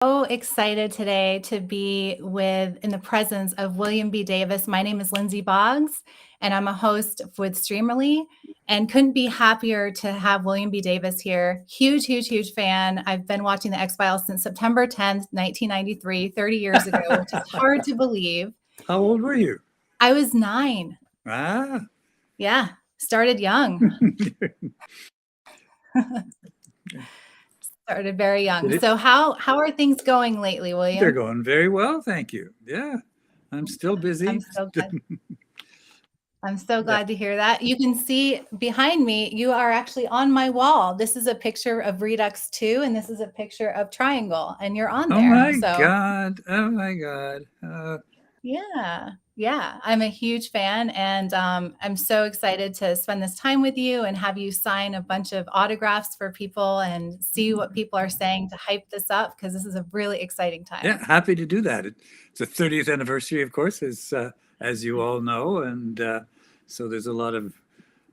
So excited today to be in the presence of William B. Davis. My name is Lindsay Boggs, and I'm a host with Streamerly, and couldn't be happier to have William B. Davis here. Huge, huge, huge fan. I've been watching The X-Files since September 10th, 1993, 30 years ago, which is hard to believe. How old were you? I was 9. Ah. Yeah, started young. Started very young. So how are things going lately, William? They're going very well, thank you. Yeah, I'm still busy. I'm so glad. I'm so glad to hear that. You can see behind me, you are actually on my wall. This is a picture of Redux 2, and this is a picture of Triangle, and you're on there. Oh my God. Oh my God. Yeah. I'm a huge fan, and I'm so excited to spend this time with you and have you sign a bunch of autographs for people and see what people are saying to hype this up, because this is a really exciting time. Yeah, happy to do that. It's the 30th anniversary, of course, as you all know, and so there's a lot of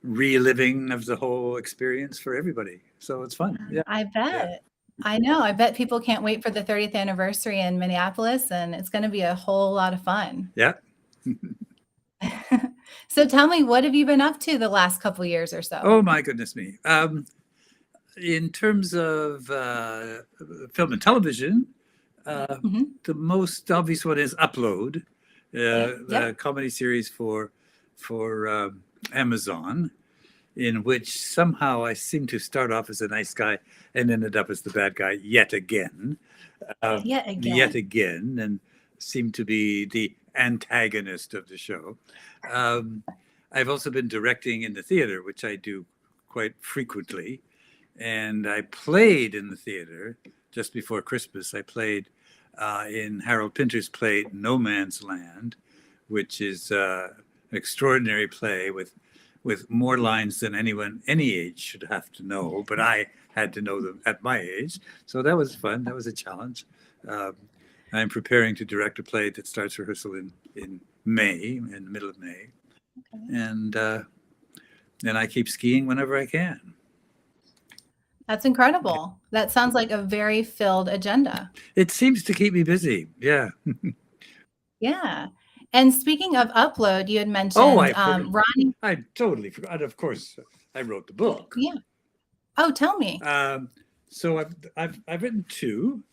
reliving of the whole experience for everybody. So it's fun. Yeah, I bet. Yeah. I know. I bet people can't wait for the 30th anniversary in Minneapolis, and it's going to be a whole lot of fun. Yeah. So tell me, what have you been up to the last couple of years or so? Oh my goodness me. In terms of film and television, the most obvious one is Upload, the comedy series for Amazon, in which somehow I seem to start off as a nice guy and ended up as the bad guy yet again, and seem to be the antagonist of the show. I've also been directing in the theater, which I do quite frequently. And I played in the theater just before Christmas. I played in Harold Pinter's play No Man's Land, which is an extraordinary play with more lines than anyone any age should have to know, but I had to know them at my age. So that was fun. That was a challenge. I'm preparing to direct a play that starts rehearsal in May, in the middle of May. Okay. And then I keep skiing whenever I can. That's incredible. That sounds like a very filled agenda. It seems to keep me busy. Yeah. Yeah. And speaking of Upload, you had mentioned Ronnie. I totally forgot. Of course, I wrote the book. Yeah. Oh, tell me. So I've written 2.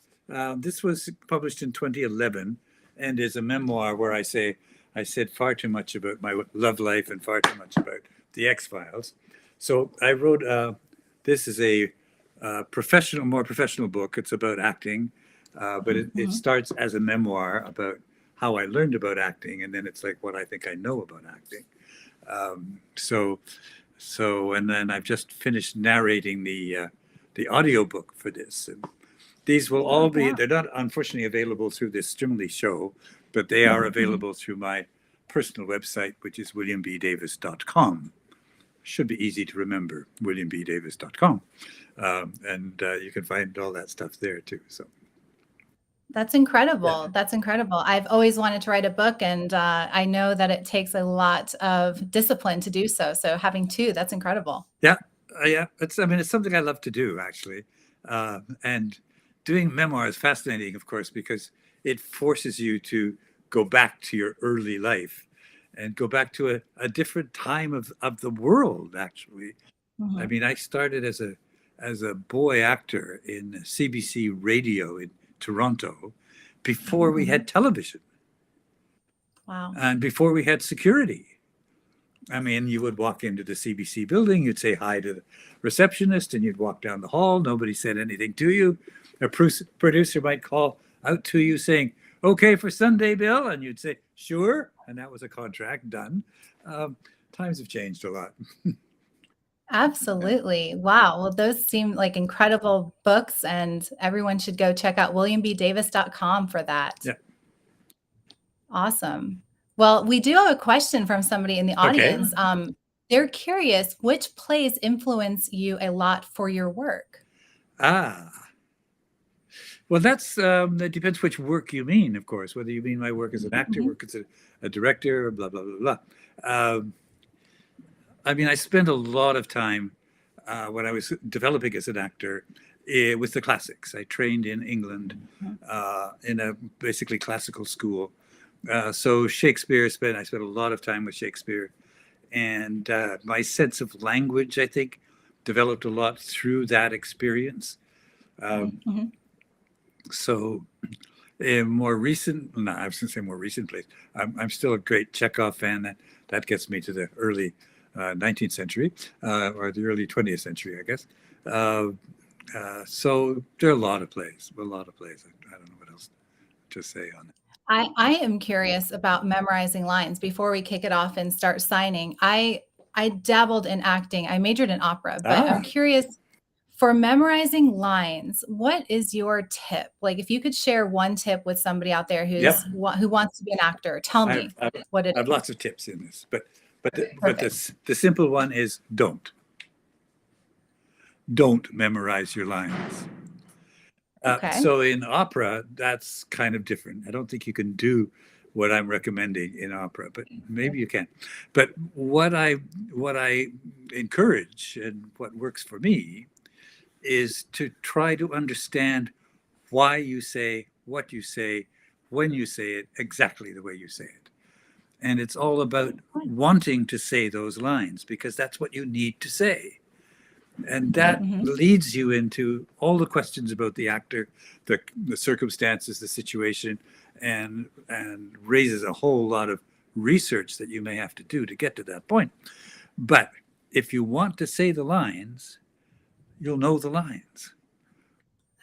This was published in 2011 and is a memoir where I said far too much about my love life and far too much about the X-Files. So I wrote, this is a more professional book. It's about acting, but it starts as a memoir about how I learned about acting, and then it's like what I think I know about acting. And then I've just finished narrating the audiobook for this. And these will all be, they're not unfortunately available through this Streamerly show, but they are available through my personal website, which is williambdavis.com. Should be easy to remember, williambdavis.com. And you can find all that stuff there too. So that's incredible. Yeah. That's incredible. I've always wanted to write a book, and I know that it takes a lot of discipline to do so. So having 2, that's incredible. Yeah. It's something I love to do, actually. And doing memoir is fascinating, of course, because it forces you to go back to your early life and go back to a different time of the world, actually. Mm-hmm. I mean, I started as a boy actor in CBC radio in Toronto before we had television. Wow. And before we had security. I mean, you would walk into the CBC building, you'd say hi to the receptionist, and you'd walk down the hall. Nobody said anything to you. A producer might call out to you saying, "Okay for Sunday, Bill?" And you'd say, "Sure." And that was a contract done. Times have changed a lot. Absolutely. Wow. Well, those seem like incredible books, and everyone should go check out williambdavis.com for that. Yeah. Awesome. Well, we do have a question from somebody in the audience. Okay. They're curious, which plays influence you a lot for your work? Well, that depends which work you mean, of course, whether you mean my work as an actor, work as a director, blah, blah, blah, blah. I mean, I spent a lot of time when I was developing as an actor with the classics. I trained in England in a basically classical school. So Shakespeare, I spent a lot of time with Shakespeare. And my sense of language, I think, developed a lot through that experience. So more recent, no, I was going to say more recently, I'm still a great Chekhov fan. That gets me to the early 19th century or the early 20th century, I guess. So there are a lot of plays. I don't know what else to say on it. I am curious about memorizing lines. Before we kick it off and start signing, I dabbled in acting. I majored in opera, but I'm curious, for memorizing lines, what is your tip? Like, if you could share one tip with somebody out there who wants to be an actor, tell me what it is. I have lots of tips in this, but the simple one is don't memorize your lines. So in opera, that's kind of different. I don't think you can do what I'm recommending in opera, but maybe you can. But what I encourage and what works for me is to try to understand why you say what you say, when you say it, exactly the way you say it. And it's all about wanting to say those lines because that's what you need to say. And that leads you into all the questions about the actor, the circumstances, the situation, and raises a whole lot of research that you may have to do to get to that point. But if you want to say the lines, you'll know the lines.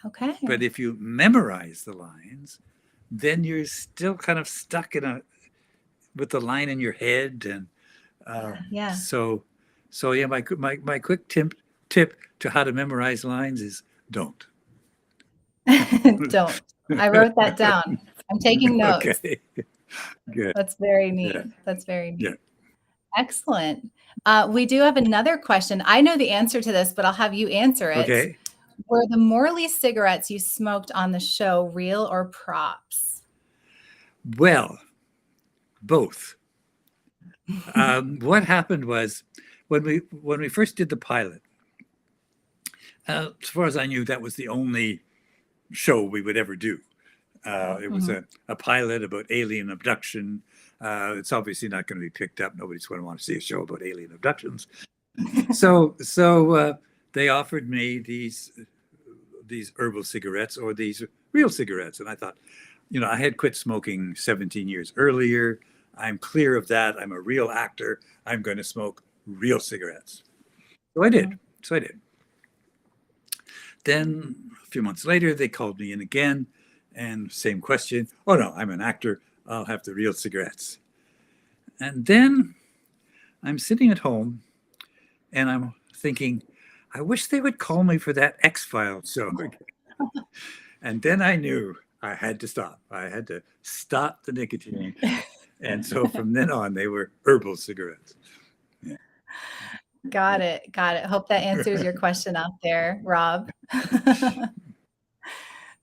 Okay. But if you memorize the lines, then you're still kind of stuck with the line in your head. And so my quick tip to how to memorize lines is don't. Don't. I wrote that down. I'm taking notes. Okay. Good. That's very neat. Yeah. That's very neat. Yeah. Excellent. We do have another question. I know the answer to this, but I'll have you answer it. Okay. Were the Morley cigarettes you smoked on the show real or props? Well, both. What happened was when we first did the pilot, as far as I knew, that was the only show we would ever do. It was a pilot about alien abduction. It's obviously not going to be picked up. Nobody's going to want to see a show about alien abductions. So they offered me these herbal cigarettes or these real cigarettes. And I thought, I had quit smoking 17 years earlier. I'm clear of that. I'm a real actor. I'm going to smoke real cigarettes. So I did. Then a few months later, they called me in again and same question. Oh no, I'm an actor. I'll have the real cigarettes. And then I'm sitting at home and I'm thinking, I wish they would call me for that X-Files show. And then I knew I had to stop. I had to stop the nicotine. And so from then on, they were herbal cigarettes. Yeah. Got it. Hope that answers your question out there, Rob.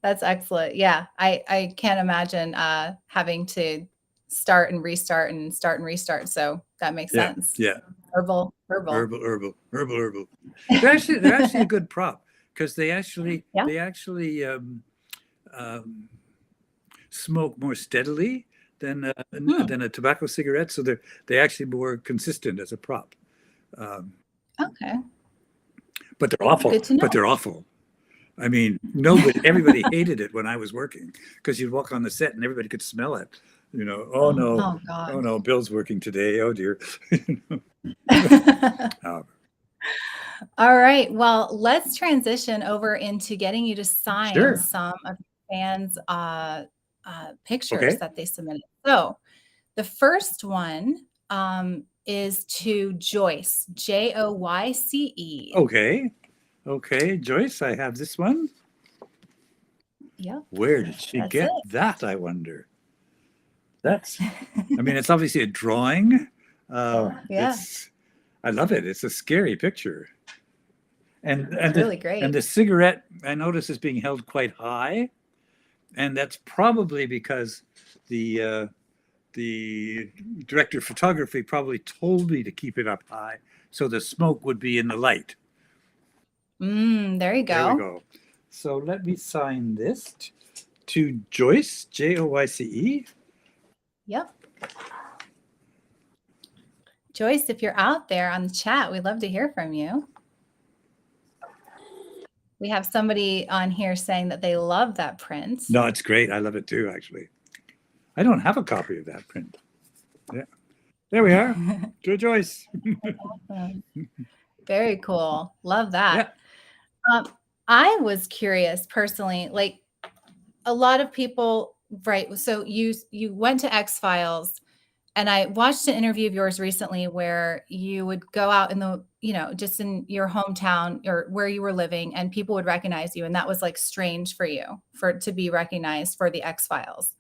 That's excellent. Yeah, I can't imagine having to start and restart and start and restart. So that makes sense. Yeah. Herbal. They're actually a good prop because they actually smoke more steadily than a tobacco cigarette. So they're actually more consistent as a prop. Okay. But they're awful. I mean, everybody hated it when I was working because you'd walk on the set and everybody could smell it. Oh no, Bill's working today. Oh dear. All right. Well, let's transition over into getting you to sign some of fans' pictures that they submitted. So the first one is to Joyce, Joyce. Okay, Joyce, I have this one. Yep. Where did she get that, I wonder? It's obviously a drawing. I love it. It's a scary picture. And really great. And the cigarette, I notice, is being held quite high. And that's probably because the director of photography probably told me to keep it up high so the smoke would be in the light. There you go. There we go. So let me sign this to Joyce, Joyce. Yep. Joyce, if you're out there on the chat, we'd love to hear from you. We have somebody on here saying that they love that print. No, it's great. I love it too, actually. I don't have a copy of that print. Yeah. There we are. To Joyce. Very cool. Love that. Yeah. I was curious personally, like a lot of people, right? So you went to X-Files, and I watched an interview of yours recently where you would go out in the, just in your hometown or where you were living, and people would recognize you. And that was like strange for you to be recognized for the X-Files.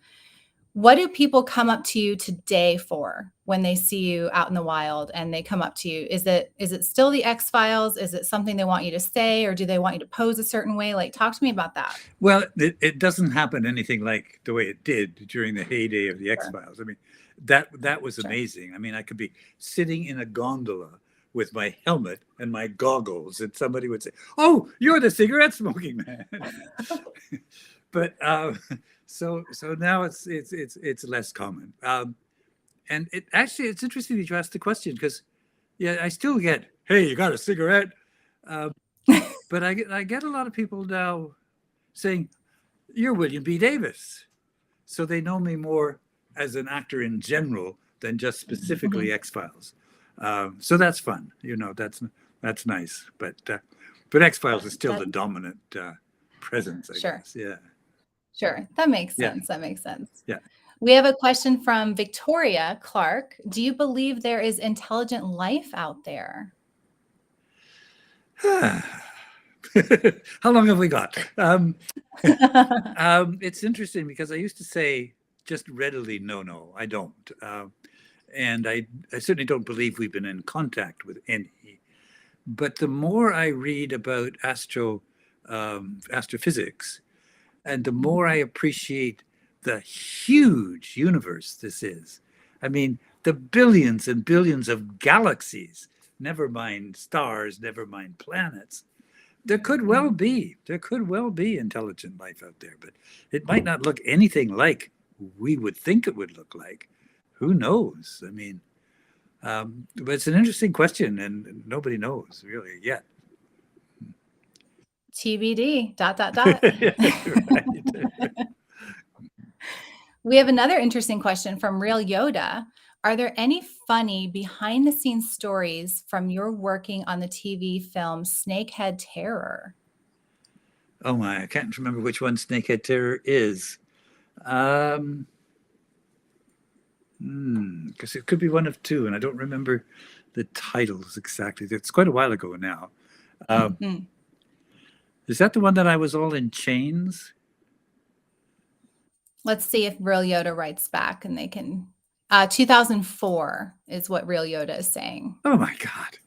What do people come up to you today for when they see you out in the wild and they come up to you? Is it still the X-Files? Is it something they want you to say, or do they want you to pose a certain way? Like, talk to me about that. Well, it doesn't happen anything like the way it did during the heyday of the X-Files. I mean, that was amazing. I mean, I could be sitting in a gondola with my helmet and my goggles, and somebody would say, "Oh, you're the cigarette smoking man." But so now it's less common. And it's interesting that you asked the question, because I still get, "Hey, you got a cigarette?" But I get a lot of people now saying, "You're William B. Davis." So they know me more as an actor in general than just specifically X-Files. So that's fun. That's nice. But X-Files is still the dominant presence, I guess. Yeah. Sure. That makes sense. Yeah. That makes sense. Yeah. We have a question from Victoria Clark. Do you believe there is intelligent life out there? How long have we got? It's interesting because I used to say just readily, no, I don't. And I certainly don't believe we've been in contact with any. But the more I read about astrophysics, and the more I appreciate the huge universe this is. I mean, the billions and billions of galaxies, never mind stars, never mind planets. There could well be intelligent life out there, but it might not look anything like we would think it would look like. Who knows? I mean, but it's an interesting question, and nobody knows really yet. TBD, ... We have another interesting question from Real Yoda. Are there any funny behind-the-scenes stories from your working on the TV film Snakehead Terror? Oh my, I can't remember which one Snakehead Terror is. Because it could be one of two, and I don't remember the titles exactly. It's quite a while ago now. Is that the one that I was all in chains? Let's see if Real Yoda writes back, and they can. 2004 is what Real Yoda is saying. Oh my God.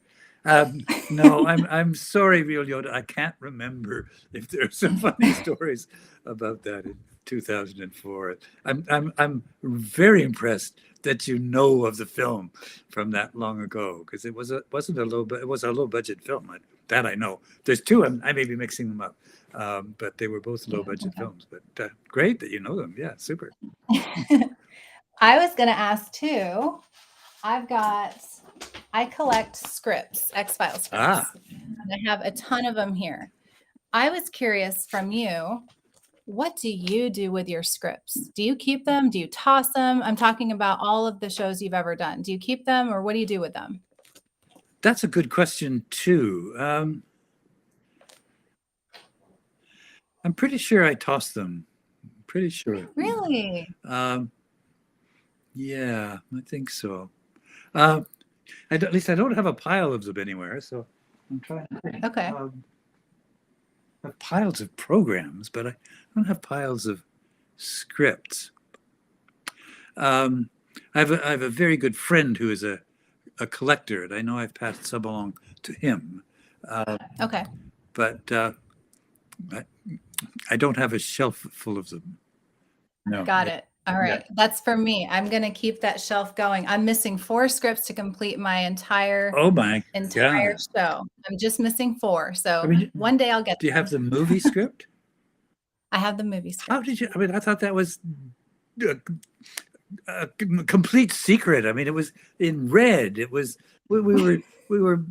No, I'm sorry, Real Yoda. I can't remember if there are some funny stories about that in 2004. I'm very impressed that you know of the film from that long ago, because it was a low budget film. That I know. There's two. I may be mixing them up, but they were both low budget films. But great that you know them. Yeah, super. I was going to ask too. I collect scripts, X-Files scripts. And I have a ton of them here. I was curious from you, what do you do with your scripts? Do you keep them? Do you toss them? I'm talking about all of the shows you've ever done. Do you keep them, or what do you do with them? That's a good question too. I'm pretty sure I toss them. Pretty sure. Really? Yeah, I think so. At least I don't have a pile of them anywhere, so I'm trying to think. Okay. I have piles of programs, but I don't have piles of scripts. I have a very good friend who is a collector, and I know I've passed some along to him. Okay. But I don't have a shelf full of them. No. Got it. All right. Yeah. That's for me. I'm going to keep that shelf going. I'm missing 4 scripts to complete my entire entire show. I'm just missing 4. So I mean, one day I'll get Do you have the movie script? I have the movie script. How did you? I mean, I thought that was a complete secret. I mean, it was in red. It was we were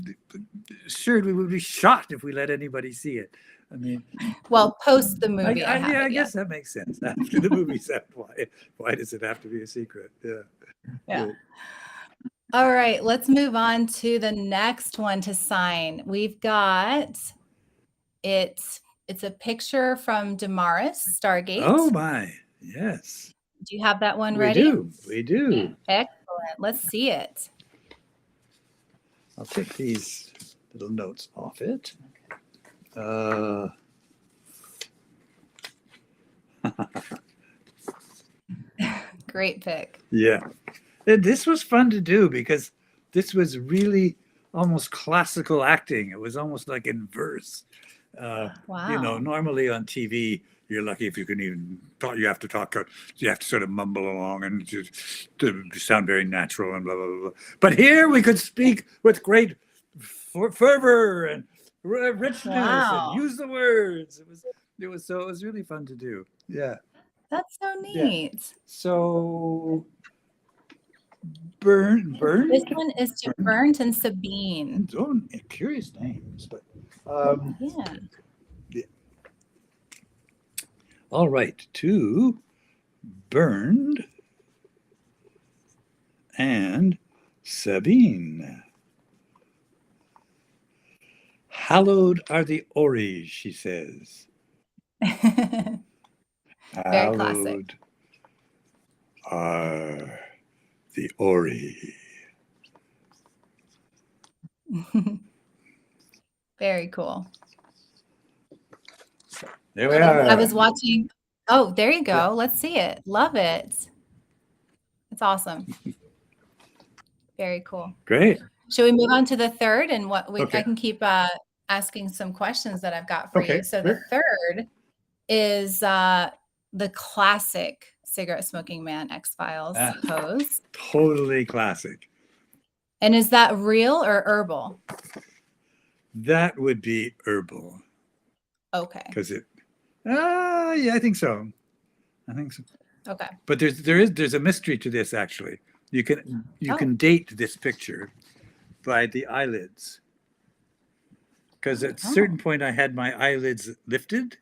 sure we would be shot if we let anybody see it. I mean, well, post the movie. I guess that makes sense. After the movie's out, why does it have to be a secret? Yeah. Yeah. All right, let's move on to the next one to sign. We've got it's a picture from Damaris Stargate. Oh my, yes. Do you have that one ready? We do. Excellent. Let's see it. I'll take these little notes off it. Great pick. Yeah. This was fun to do because this was really almost classical acting. It was almost like in verse. Wow. You know, normally on TV, you're lucky if you can even talk. You have to talk. You have to sort of mumble along and just to sound very natural and blah blah blah. But here we could speak with great fervor and richness and use the words. It was really fun to do. Yeah. That's so neat. Yeah. So Burn. This one is to Bernd and Sabine. Curious names, but yeah. All right, to Bernd and Sabine. Hallowed are the Ories, she says. Very classic. Hallowed are the Ori. Very cool. There we are. I was watching. Oh, there you go. Yeah. Let's see it. Love it. It's awesome. Very cool. Great. Should we move on to the third and what we? Okay. I can keep asking some questions that I've got for you. So the third is the classic cigarette smoking man X-Files pose. Totally classic. And is that real or herbal? That would be herbal. Okay. Because yeah, I think so. Okay. But there's a mystery to this actually. You can date this picture by the eyelids. Because at a certain point I had my eyelids lifted,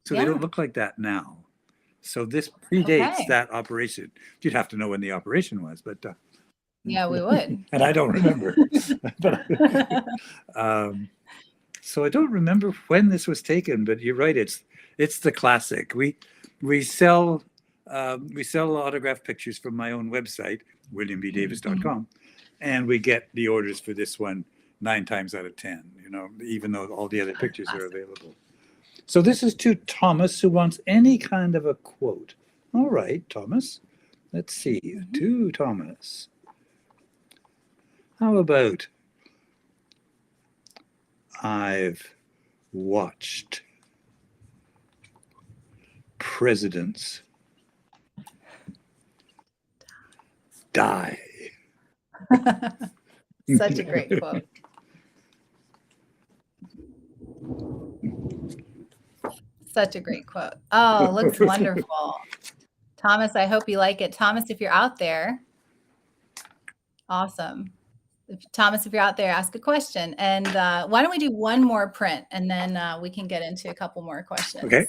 so they don't look like that now. So this predates that operation. You'd have to know when the operation was, but yeah, we would. And I don't remember. So I don't remember when this was taken, but you're right. It's the classic. We sell autographed pictures from my own website, williambdavis.com, and we get the orders for this one 9 times out of 10. You know, even though all the other pictures are available. So this is to Thomas, who wants any kind of a quote. All right, Thomas. Let's see. To Thomas. How about I've watched presidents die. Such a great quote. Such a great quote. Oh, looks wonderful. Thomas, I hope you like it. Thomas, if you're out there, awesome. Thomas, if you're out there, ask a question. And why don't we do one more print and then we can get into a couple more questions. Okay.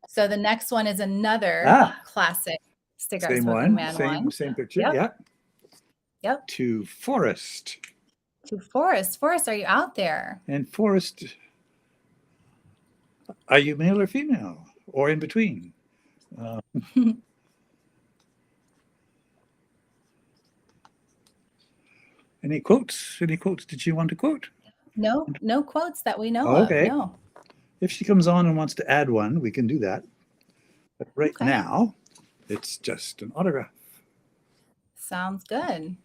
So the next one is another classic cigarette smoking man one. Same picture. Yep. Yep. To Forrest. To Forrest. Forrest, are you out there? And Forrest, are you male or female or in between? Any quotes? Any quotes? Did you want to quote? No quotes that we know of. No. If she comes on and wants to add one, we can do that. But right now, it's just an autograph. Sounds good.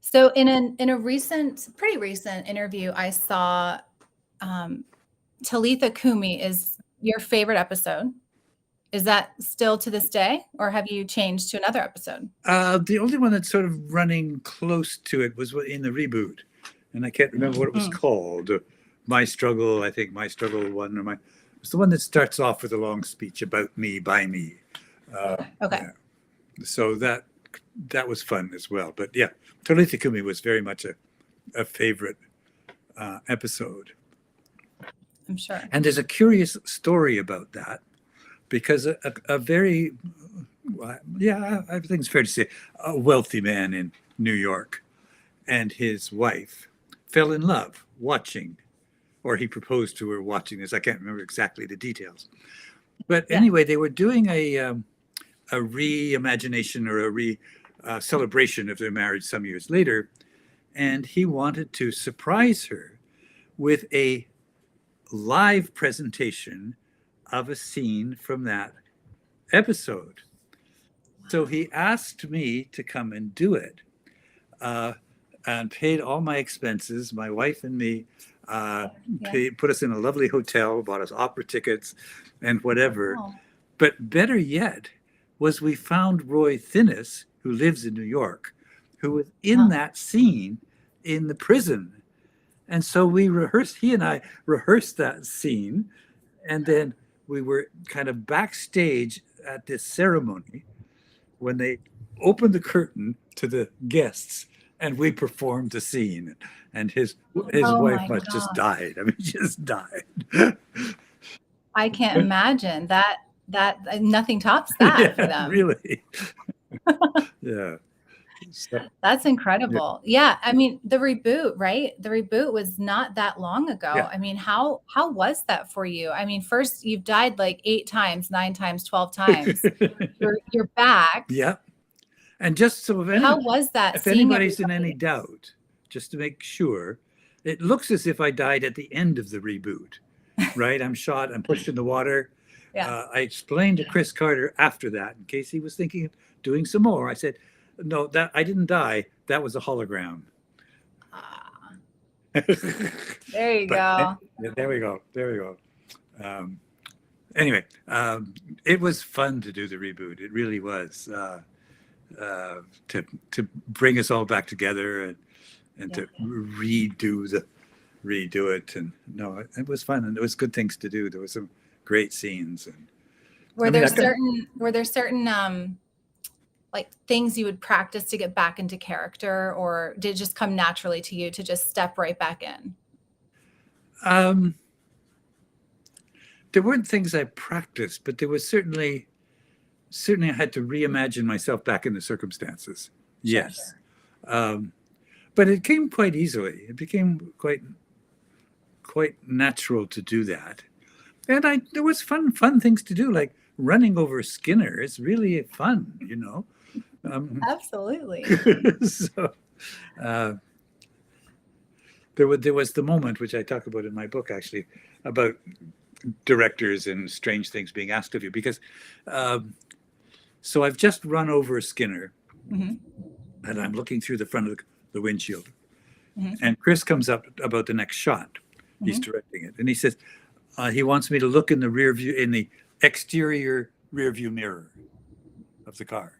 So in a pretty recent interview, I saw Talitha Kumi is your favorite episode. Is that still to this day, or have you changed to another episode? The only one that's sort of running close to it was in the reboot, and I can't remember what it was called. My Struggle, I think My Struggle 1 or It's the one that starts off with a long speech about me by me. Okay. Yeah. So that was fun as well. But yeah, Talitha Kumi was very much a favorite episode. I'm sure. And there's a curious story about that, because a very, I think it's fair to say, a wealthy man in New York and his wife fell in love watching, or he proposed to her watching this. I can't remember exactly the details. But anyway, they were doing a reimagination or a celebration of their marriage some years later. And he wanted to surprise her with a live presentation of a scene from that episode. So he asked me to come and do it, and paid all my expenses, my wife and me, put us in a lovely hotel, bought us opera tickets and whatever. Oh. But better yet was we found Roy Thinnis, who lives in New York, who was in that scene in the prison. And so he and I rehearsed that scene. And then we were kind of backstage at this ceremony when they opened the curtain to the guests and we performed the scene. And his wife must just died. I mean, just died. I can't imagine that nothing tops that for them. Really. Yeah. So, that's incredible. Yeah. I mean, the reboot, right? The reboot was not that long ago. Yeah. I mean, how was that for you? I mean, first you've died like 8 times, 9 times, 12 times. you're back. Yeah. And just so how was that? If anybody's in any doubt, just to make sure, it looks as if I died at the end of the reboot, right? I'm shot, I'm pushed in the water. Yeah. I explained to Chris Carter after that, in case he was thinking of doing some more. I said, no, that I didn't die. That was a hologram. There you go. There we go. Anyway, it was fun to do the reboot. It really was, to bring us all back together and to redo it. And no, it was fun, and there was good things to do. There was some great scenes. And were there certain like things you would practice to get back into character, or did it just come naturally to you to just step right back in? There weren't things I practiced, but there was certainly I had to reimagine myself back in the circumstances. Yes. Sure. But it came quite easily. It became quite natural to do that. And there was fun things to do, like running over Skinner. It's really fun, you know. Absolutely. So there was the moment, which I talk about in my book, actually, about directors and strange things being asked of you, because so I've just run over Skinner, and I'm looking through the front of the windshield, and Chris comes up about the next shot. He's directing it, and he says he wants me to look in the exterior rear view mirror of the car.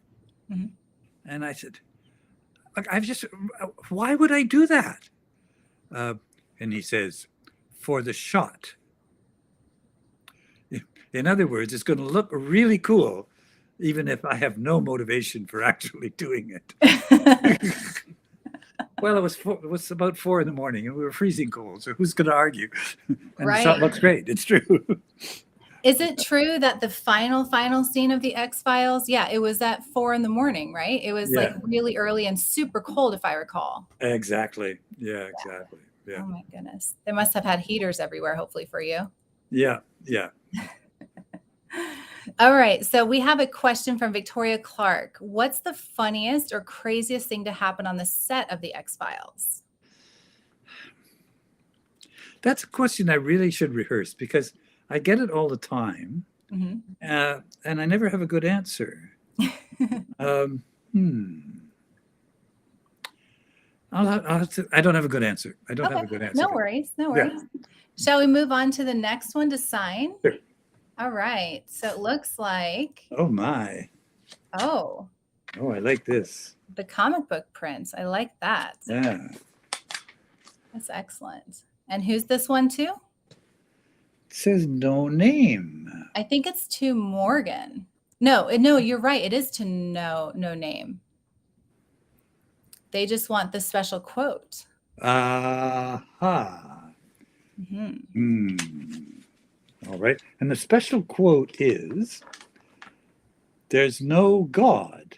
And I said, why would I do that? And he says, for the shot. In other words, it's going to look really cool, even if I have no motivation for actually doing it. Well, it was about 4 a.m, and we were freezing cold, so who's going to argue? And the shot looks great. It's true. Is it true that the final scene of the X-Files, it was at 4 a.m, right? It was like really early and super cold, if I recall. Exactly. Yeah, exactly. Yeah. Oh my goodness. They must have had heaters everywhere, hopefully, for you. Yeah. All right. So we have a question from Victoria Clark. What's the funniest or craziest thing to happen on the set of the X-Files? That's a question I really should rehearse, because I get it all the time, and I never have a good answer. I don't have a good answer. I don't have a good answer. No worries. Yeah. Shall we move on to the next one to sign? Sure. All right. So it looks like. Oh, my. Oh, I like this. The comic book prints. I like that. Yeah. That's excellent. And who's this one to? says no name. I think it's to Morgan. No, you're right. It is to no name. They just want the special quote. Aha. All right. And the special quote is, there's no God.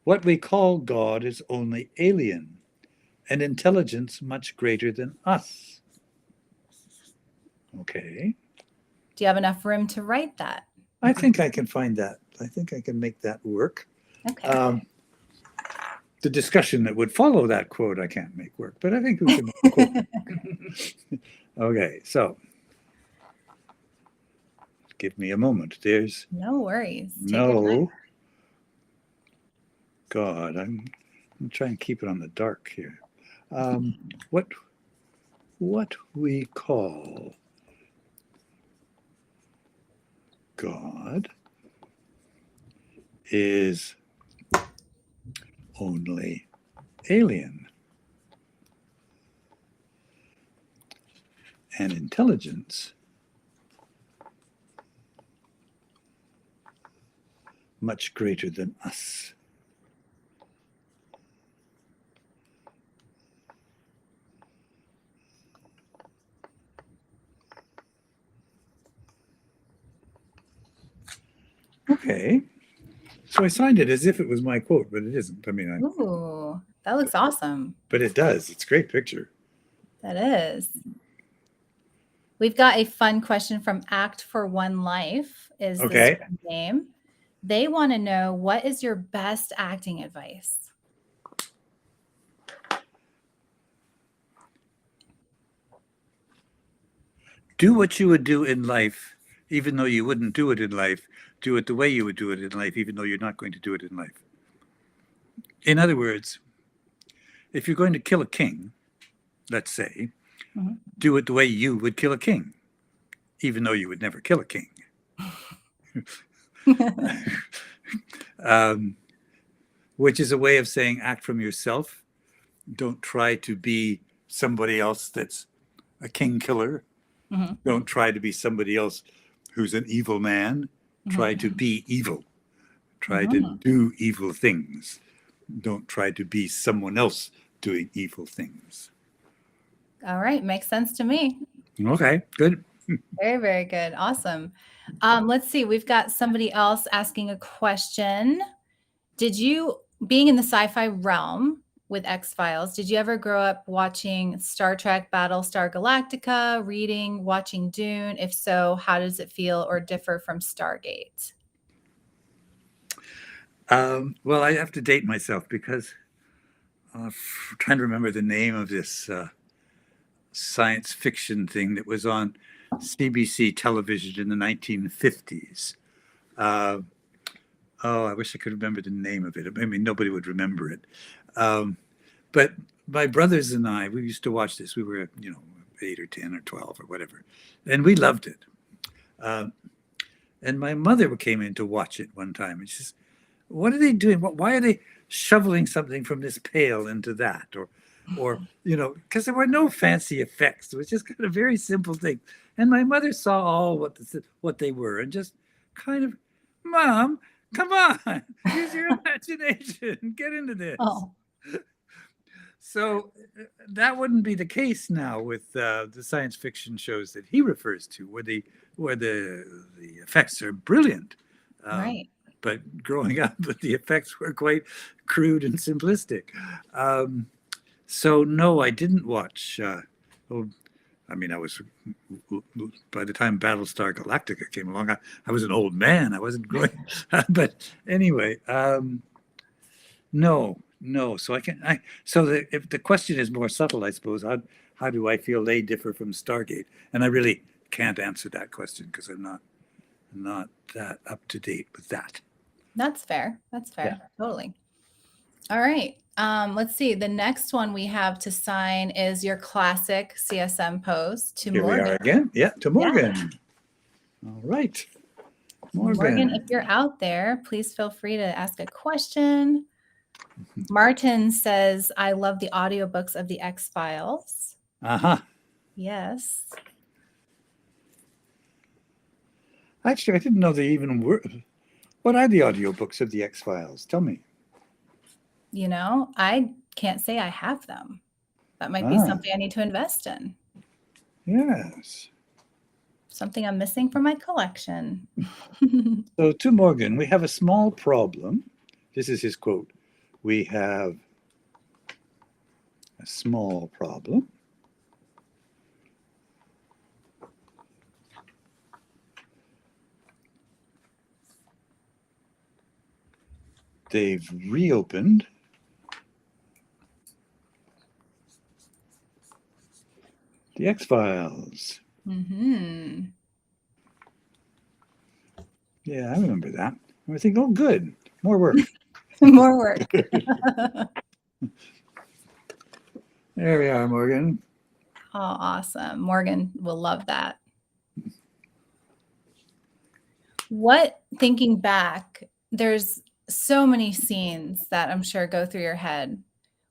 What we call God is only alien, an intelligence much greater than us. Okay. Do you have enough room to write that? I think I can find that. I think I can make that work. Okay. The discussion that would follow that quote, I can't make work, but I think we can make the quote. Okay, so give me a moment. There's no worries. no God. I'm trying to keep it on the dark here. What we call God is only alien. And intelligence much greater than us. Okay. So I signed it as if it was my quote, but it isn't. I mean, ooh, that looks awesome. But it does. It's a great picture. That is. We've got a fun question from Act for One Life. Is okay. This name? They want to know, what is your best acting advice? Do what you would do in life, even though you wouldn't do it in life. Do it the way you would do it in life, even though you're not going to do it in life. In other words, if you're going to kill a king, let's say, do it the way you would kill a king, even though you would never kill a king. Which is a way of saying act from yourself. Don't try to be somebody else that's a king killer. Don't try to be somebody else who's an evil man. Try to be evil. Try to do evil things. Don't try to be someone else doing evil things. All right. Makes sense to me. Okay, good. Very, very good. Awesome. Let's see. We've got somebody else asking a question. Did you, being in the sci-fi realm with X-Files, did you ever grow up watching Star Trek, Battlestar Galactica, reading, watching Dune? If so, how does it feel or differ from Stargate? Well, I have to date myself because I'm trying to remember the name of this science fiction thing that was on CBC television in the 1950s. Oh, I wish I could remember the name of it. I mean, nobody would remember it. But my brothers and I, we used to watch this. We were, 8 or 10 or 12 or whatever. And we loved it. And my mother came in to watch it one time. And she says, what are they doing? Why are they shoveling something from this pail into that? Or because there were no fancy effects. It was just kind of very simple thing. And my mother saw all what they were and just kind of, Mom, come on, use your imagination, get into this. Oh. So that wouldn't be the case now with the science fiction shows that he refers to, where the effects are brilliant. Right. But growing up, the effects were quite crude and simplistic. So no, I didn't watch. I was, by the time Battlestar Galactica came along, I was an old man. I wasn't growing. But anyway, no. So if the question is more subtle, I suppose, how do I feel they differ from Stargate? And I really can't answer that question because I'm not that up to date with that. That's fair. Yeah. Totally. All right. Let's see. The next one we have to sign is your classic CSM pose to Here Morgan. we are again. Yeah, to Morgan. Yeah. All right. Morgan, if you're out there, please feel free to ask a question. Martin says, I love the audiobooks of the X-Files. Uh-huh. Yes. Actually, I didn't know they even were. What are the audiobooks of the X-Files? Tell me. You know, I can't say I have them. That might be something I need to invest in. Yes. Something I'm missing from my collection. So to Morgan, we have a small problem. This is his quote. We have a small problem. They've reopened the X-Files. Mm-hmm. Yeah, I remember that. I think, oh, good. More work. More work. There we are, Morgan. Oh, awesome. Morgan will love that. Thinking back, there's so many scenes that I'm sure go through your head.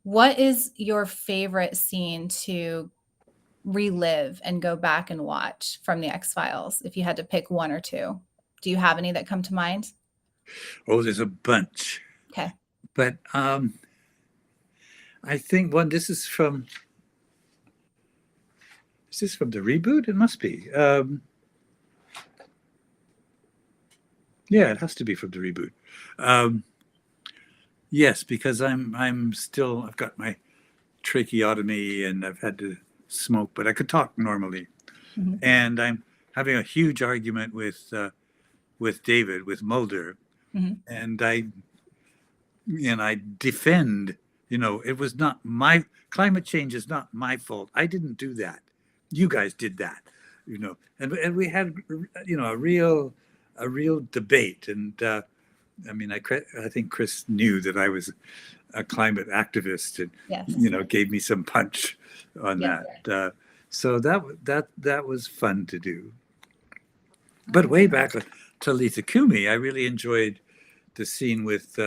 What is your favorite scene to relive and go back and watch from the X-Files if you had to pick one or two? Do you have any that come to mind? Oh, there's a bunch. Okay. But I think this is from the reboot? It must be. Yeah, it has to be from the reboot. Yes, because I've got my tracheotomy and I've had to smoke, but I could talk normally. Mm-hmm. And I'm having a huge argument with David, with Mulder, Mm-hmm. and I defend. It was not my climate change is not my fault. I didn't do that. You guys did that. And we had a real debate. And I think Chris knew that I was a climate activist, and Yes. gave me some punch on that. So that was fun to do. But way back to Letha Kumi, I really enjoyed the scene with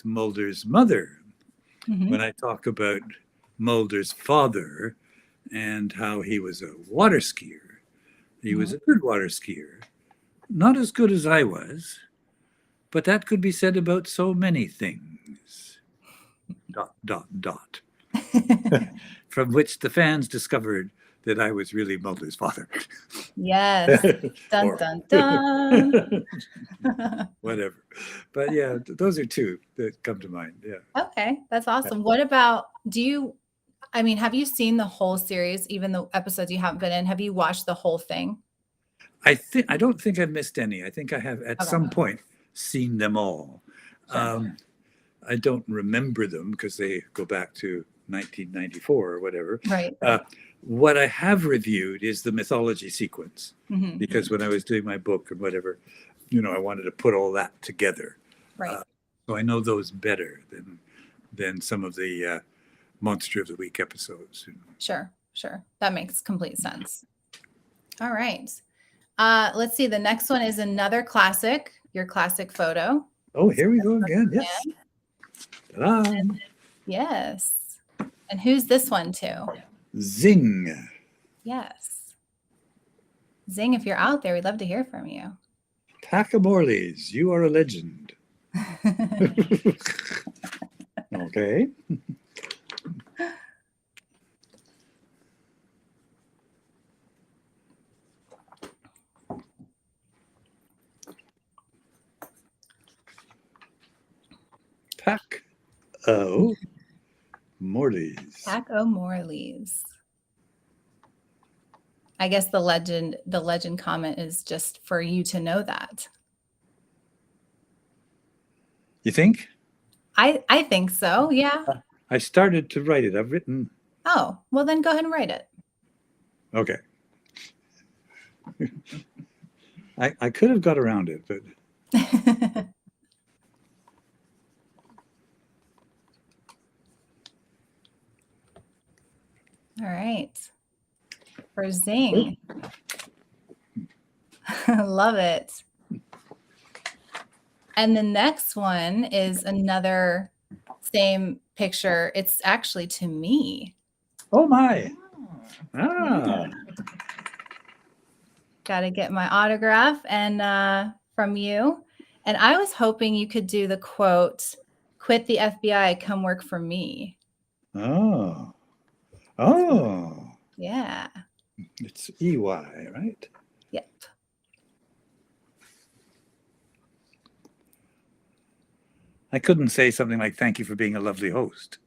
Mulder's mother. Mm-hmm. When I talk about Mulder's father and how he was a water skier. He was a good water skier. Not as good as I was, but that could be said about so many things. ... From which the fans discovered that I was really Mulder's father. Yes. Dun, dun, dun. Whatever. But yeah, those are two that come to mind. Yeah. Okay, that's awesome. What about, have you seen the whole series, even the episodes you haven't been in? Have you watched the whole thing? I don't think I've missed any. I think I have at some point seen them all. Sure. I don't remember them because they go back to 1994 or whatever. Right. What I have reviewed is the mythology sequence, Mm-hmm. because when I was doing my book and whatever, I wanted to put all that together. Right. So I know those better than some of the Monster of the Week episodes. Sure. That makes complete sense. All right. Let's see. The next one is another classic, your classic photo. Oh, here we go again. Yes. Ta-da. Yes. And who's this one to? Zing. Yes. Zing, if you're out there, we'd love to hear from you. Packamorleys, you are a legend. Okay. Morleys. Packamorleys. I guess the legend comment is just for you to know that. You think? I think so, yeah. I started to write it. I've written. Oh, well then go ahead and write it. Okay. I could have got around it, but. All right. For Zing. Love it. And the next one is another same picture. It's actually to me. Oh my. Ah. Got to get my autograph and from you. And I was hoping you could do the quote, "Quit the FBI, come work for me." Oh. Oh. Yeah. It's EY, right? Yep. I couldn't say something like, "Thank you for being a lovely host."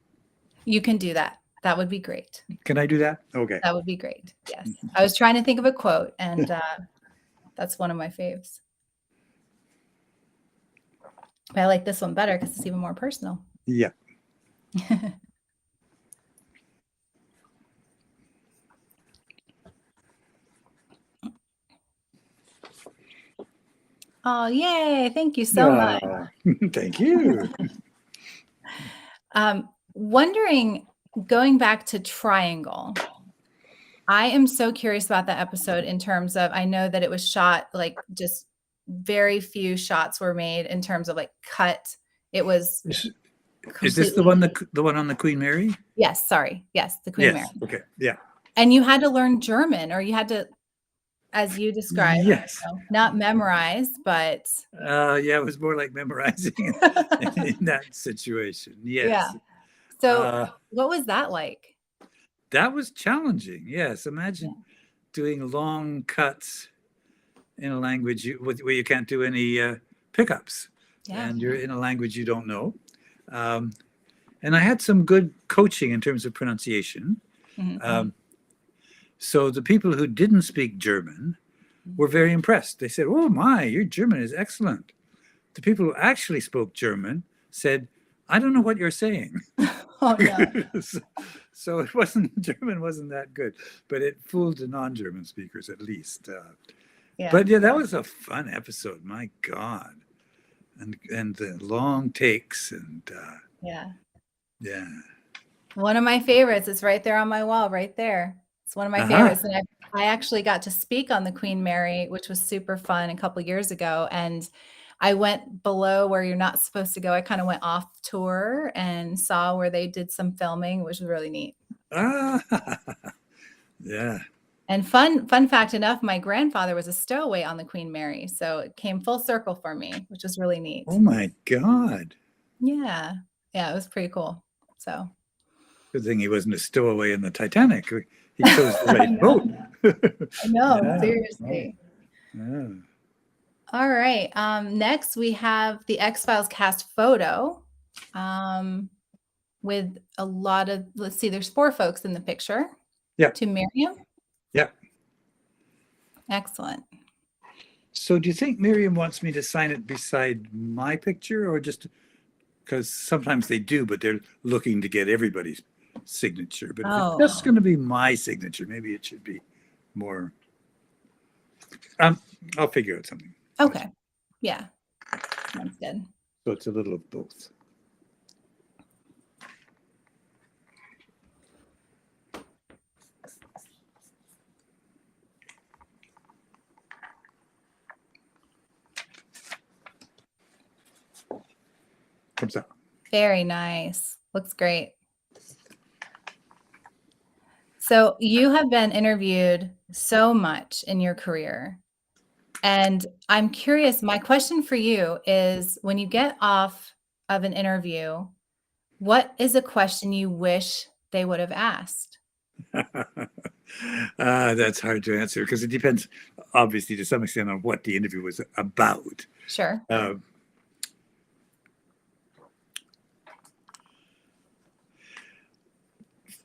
You can do that. That would be great. Can I do that? Okay. That would be great. Yes. I was trying to think of a quote, and that's one of my faves. But I like this one better because it's even more personal. Yeah. Oh, yay. Thank you so much. Thank you. Wondering, going back to Triangle, I am so curious about that episode in terms of, I know that it was shot like just very few shots were made in terms of like cut. It was Is this the one on the Queen Mary? Yes, sorry. Yes, the Queen Mary. Okay. Yeah. And you had to learn German, or you had to, as you described, Yes. not memorize, but Yeah, it was more like memorizing in that situation. Yes. Yeah. So what was that like? That was challenging. Yes. Imagine doing long cuts in a language where you can't do any pickups, and you're in a language you don't know. And I had some good coaching in terms of pronunciation. So the people who didn't speak German were very impressed. They said, "Oh my, your German is excellent." The people who actually spoke German said, "I don't know what you're saying." Oh, no. So German wasn't that good, but it fooled the non-German speakers at least. But yeah, that was a fun episode. My God. And the long takes and yeah. One of my favorites. It's right there on my wall, right there. It's one of my favorites. And I actually got to speak on the Queen Mary, which was super fun a couple years ago. And I went below where you're not supposed to go. I kind of went off tour and saw where they did some filming, which was really neat. Yeah. And fun fact enough, my grandfather was a stowaway on the Queen Mary. So it came full circle for me, which was really neat. Oh my God. Yeah. Yeah, it was pretty cool. So good thing he wasn't a stowaway in the Titanic. He chose the right boat. I know, seriously. Yeah. All right. Next, we have the X-Files cast photo with a lot of, let's see, there's 4 folks in the picture. Yeah. To Miriam? Yeah. Excellent. So do you think Miriam wants me to sign it beside my picture, or just because sometimes they do, but they're looking to get everybody's signature. But if it's just going to be my signature, maybe it should be more. I'll figure out something. Okay. Yeah. Sounds good. So it's a little of both. Comes out. Very nice. Looks great. So you have been interviewed so much in your career. And I'm curious, my question for you is, when you get off of an interview, what is a question you wish they would have asked? That's hard to answer because it depends, obviously, to some extent on what the interview was about. Sure.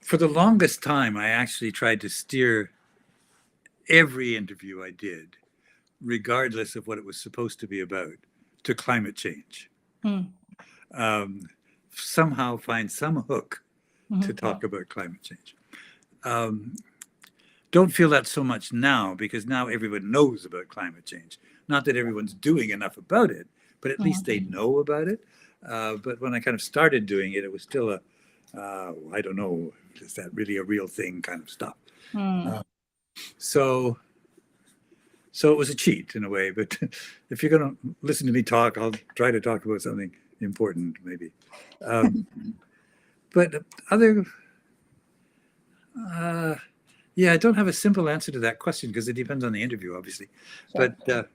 For the longest time, I actually tried to steer every interview I did, regardless of what it was supposed to be about, to climate change. Somehow find some hook to talk about climate change. Don't feel that so much now, because now everyone knows about climate change. Not that everyone's doing enough about it, but at least they know about it. But when I kind of started doing it, it was still a, I don't know, is that really a real thing kind of stuff. So it was a cheat in a way, but if you're going to listen to me talk, I'll try to talk about something important maybe. But other, Yeah, I don't have a simple answer to that question because it depends on the interview, obviously. Sure. But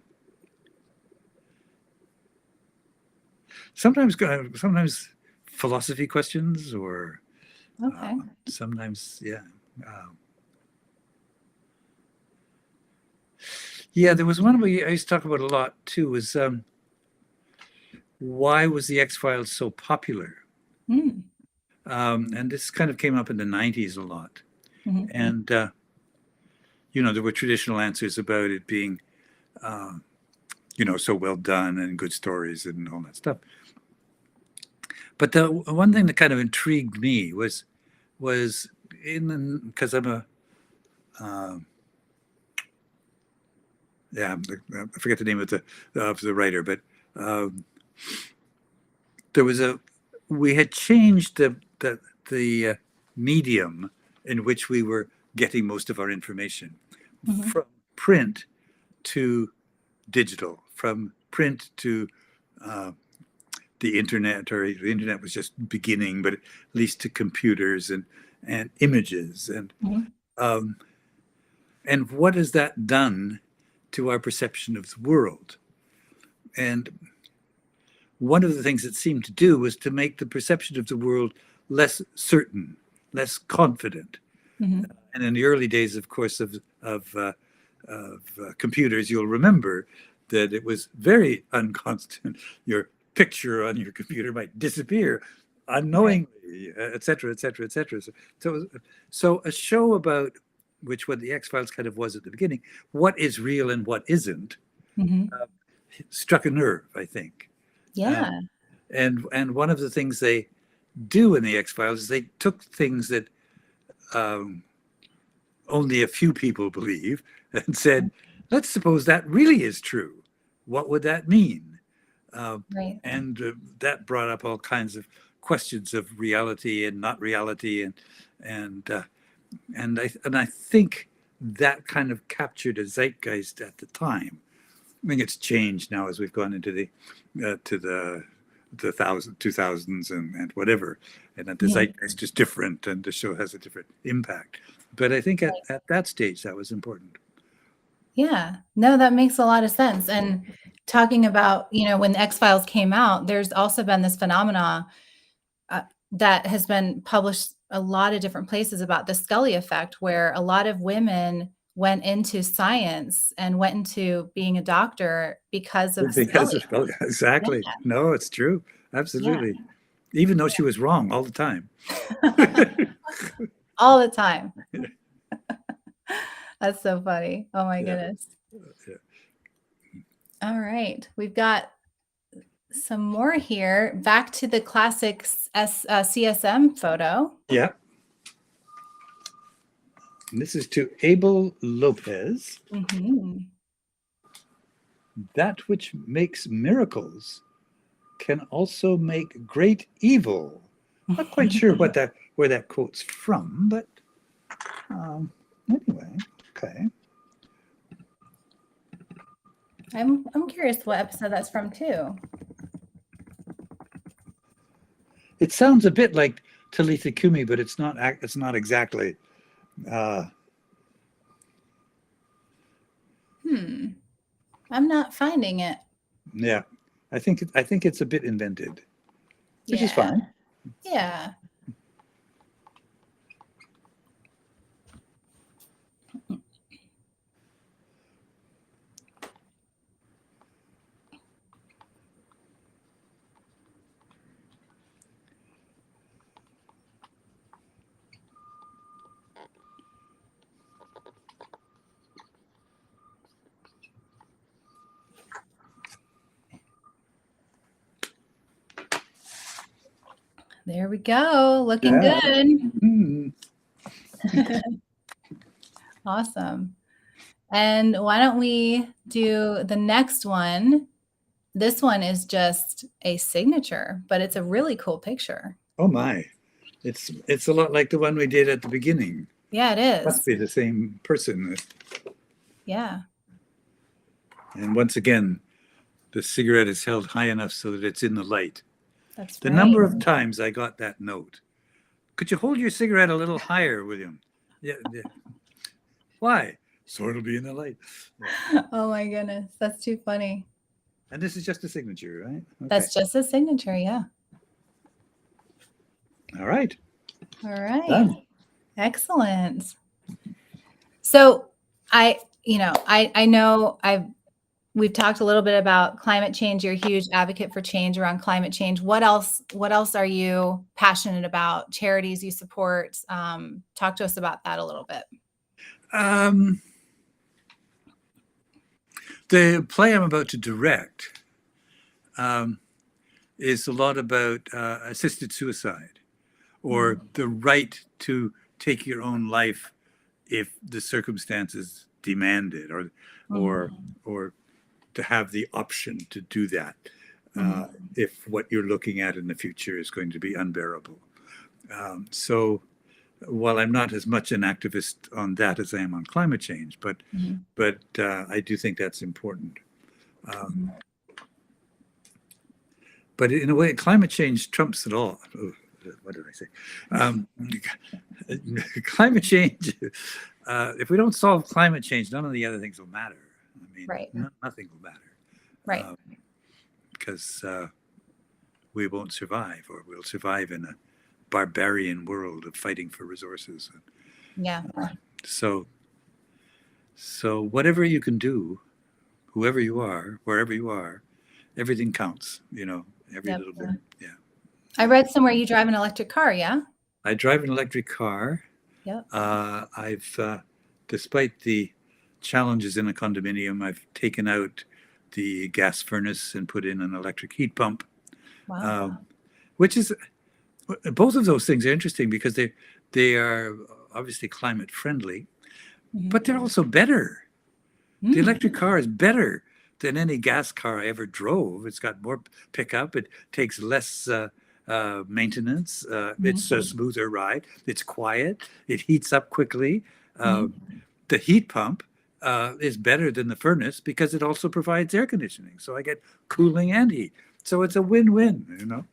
sometimes philosophy questions, or Okay. sometimes, yeah. Um, yeah, there was one I used to talk about a lot too. Was why was the X-Files so popular? Mm. And this kind of came up in the '90s a lot. Hmm. And there were traditional answers about it being, uh, so well done and good stories and all that stuff. But the one thing that kind of intrigued me was because I'm a I forget the name of the writer, but um, there was we had changed the medium in which we were getting most of our information Hmm. from print to digital, from print to uh, the internet, or the internet was just beginning, but at least to computers and images Hmm. um, and what has that done to our perception of the world? And one of the things it seemed to do was to make the perception of the world less certain, less confident. Hmm. And in the early days, of course, of computers, you'll remember that it was very unconstant. Your picture on your computer might disappear Right. unknowingly, et cetera, et cetera, et cetera. So a show about which what the X-Files kind of was at the beginning, what is real and what isn't, Hmm. uh, struck a nerve, I think. Uh, Yeah. and one of the things they do in the X-Files is they took things that um, only a few people believe and said, let's suppose that really is true. What would that mean? Uh, Right. and that brought up all kinds of questions of reality and not reality, and I think that kind of captured a zeitgeist at the time. I think it's changed now as we've gone into the 2000s and whatever, and that the Mhm. zeitgeist is different and the show has a different impact. But I think at that stage that was important. Yeah. No, that makes a lot of sense. And talking about, when the X-Files came out, there's also been this phenomena uh, that has been published a lot of different places about the Scully effect, where a lot of women went into science and went into being a doctor because of Because Scully. of, oh, exactly. No, it's true. Yeah. Absolutely. Even though she was wrong all the time. Yeah. All the time. That's so funny. Oh my Yeah. goodness. Yeah. All right. We've got some more here. Back to the classic CSM photo. Yeah. And this is to Abel Lopez. Hmm. That which makes miracles can also make great evil. Not quite sure where that quote's from, but anyway, okay. I'm curious what episode that's from too. It sounds a bit like Talitha Kumi, but it's not. It's not exactly. I'm not finding it. Yeah, I think it's a bit invented, which is Yeah. fine. Yeah. There we go. Looking Yeah. good. Mm. Awesome. And why don't we do the next one? This one is just a signature, but it's a really cool picture. Oh my, it's a lot like the one we did at the beginning. Yeah, it Must is. be the same person. Yeah. And once again, the cigarette is held high enough so that it's in the light. That's The right. number of times I got that note. Could you hold your cigarette a little higher, William? Yeah, yeah. Why? So it'll be in the light. Yeah. Oh my goodness, that's too funny. And this is just a signature, right? Okay. That's just a signature, yeah. All right. All right. Done. Excellent. So I know we've talked a little bit about climate change. You're a huge advocate for change around climate change. What else are you passionate about? Charities you support? Talk to us about that a little bit. The play I'm about to direct is a lot about assisted suicide, or the right to take your own life if the circumstances demand it, or to have the option to do that if what you're looking at in the future is going to be unbearable. So while I'm not as much an activist on that as I am on climate change, but I do think that's important. But in a way, climate change trumps it all. Oh, what did I say? Climate change. If we don't solve climate change, none of the other things will matter. I mean, nothing will matter. Right. Because we won't survive, or we'll survive in a barbarian world of fighting for resources. Yeah. So whatever you can do, whoever you are, wherever you are, everything counts, every little bit. Yeah. I read somewhere you drive an electric car, yeah? I drive an electric car. Yep. I've, despite the challenges in a condominium, I've taken out the gas furnace and put in an electric heat pump. Wow. Which is, both of those things are interesting because they are obviously climate friendly, but they're also better. The electric car is better than any gas car I ever drove. It's got more pickup. It takes less maintenance. It's a smoother ride. It's quiet. It heats up quickly. The heat pump is better than the furnace because it also provides air conditioning. So I get cooling and heat. So it's a win-win,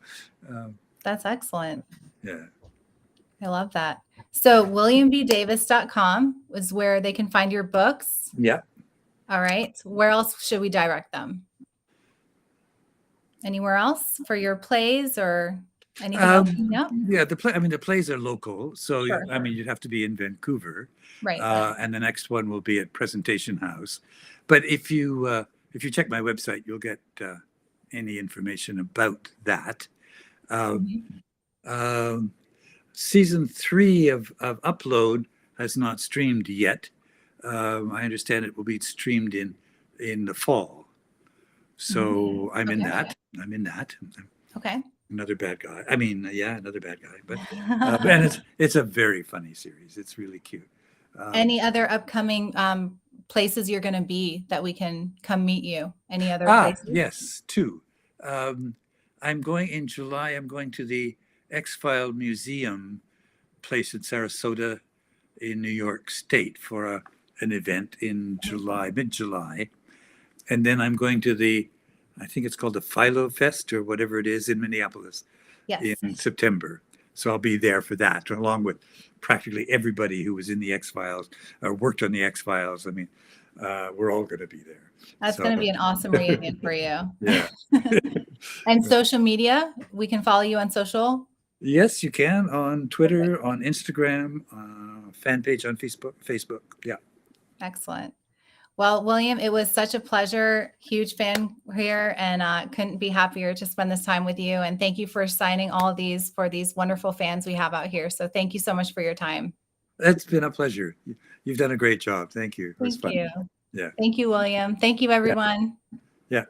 That's excellent. Yeah. I love that. So williambdavis.com is where they can find your books. Yeah. All right. Where else should we direct them? Anywhere else for your plays or anything else? No? Yeah, the plays are local. So, you'd have to be in Vancouver. Right. And the next one will be at Presentation House. But if you check my website, you'll get any information about that. Season 3 of Upload has not streamed yet. I understand it will be streamed in the fall. So I'm in that. Okay. Another bad guy. Another bad guy. But and it's a very funny series. It's really cute. Any other upcoming places you're going to be that we can come meet you? Any other places? Yes, 2. I'm going in July. I'm going to the X-File Museum place in Sarasota in New York State for an event in July, mid-July. And then I'm going to I think it's called the Philo Fest or whatever it is in Minneapolis in September. So I'll be there for that, along with practically everybody who was in the X-Files or worked on the X-Files. I mean, we're all going to be there. That's going to be an awesome reunion for you. Yeah. And social media, we can follow you on social? Yes, you can, on Twitter, on Instagram, fan page on Facebook. Yeah. Excellent. Well, William, it was such a pleasure. Huge fan here, and couldn't be happier to spend this time with you. And thank you for signing all of these for these wonderful fans we have out here. So thank you so much for your time. It's been a pleasure. You've done a great job. Thank you. It was fun. Thank you. Yeah. Thank you, William. Thank you, everyone. Yeah.